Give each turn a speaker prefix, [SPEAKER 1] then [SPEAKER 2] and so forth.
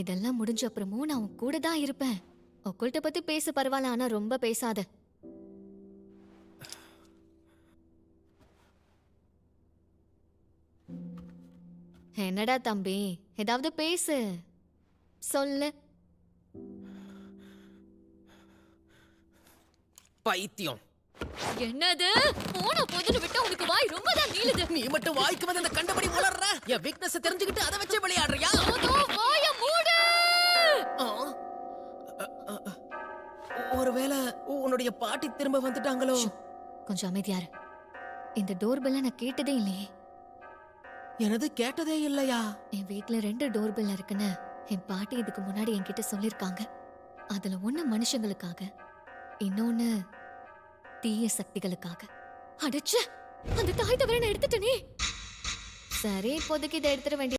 [SPEAKER 1] இதெல்லாம் முடிஞ்ச அப்புறமும் நான் உன் கூட தான் இருப்பேன். ஒக்குல்ட்ட பத்தி பேச பரவாயில்ல, ஆனா ரொம்ப பேசாத. என்னடா தம்பி, ஏதாவது பேசு, சொல்லு.
[SPEAKER 2] பைத்தியம்.
[SPEAKER 1] என்னது? போன போதுன்னு விட்டா உனக்கு வாய் ரொம்ப தான் நீளுது.
[SPEAKER 2] நீ மட்டும் வாய்க்கு வந்து அந்த கண்டபடி உளறற. என் வீக்னஸ் தெரிஞ்சுக்கிட்டு அதை வச்சு விளையாடுறியா?
[SPEAKER 1] வாய மூடு.
[SPEAKER 2] ஒருவேளை உன்னுடைய பாட்டி திரும்ப வந்துட்டாங்களோ?
[SPEAKER 1] கொஞ்சம் அமைதியா இரு. இந்த டோர் பெல்ல நான் கேட்டதே இல்லையே.
[SPEAKER 2] எனது கேட்டதே இல்லையா?
[SPEAKER 1] என் வீட்ல 2 டோர் பெல் இருக்குன்னு என் பாட்டி இதுக்கு முன்னாடி என்கிட்ட சொல்லிருக்காங்க. அதுல ஒண்ணு மனுஷங்களுக்காக, இன்னொன்னு தீய சக்திகளுக்காக. அடச்சே, அந்த தாய் தவறை நான் எடுத்துட்டேனே. சரி, இப்போதைக்கு இதை எடுத்துட வேண்டிய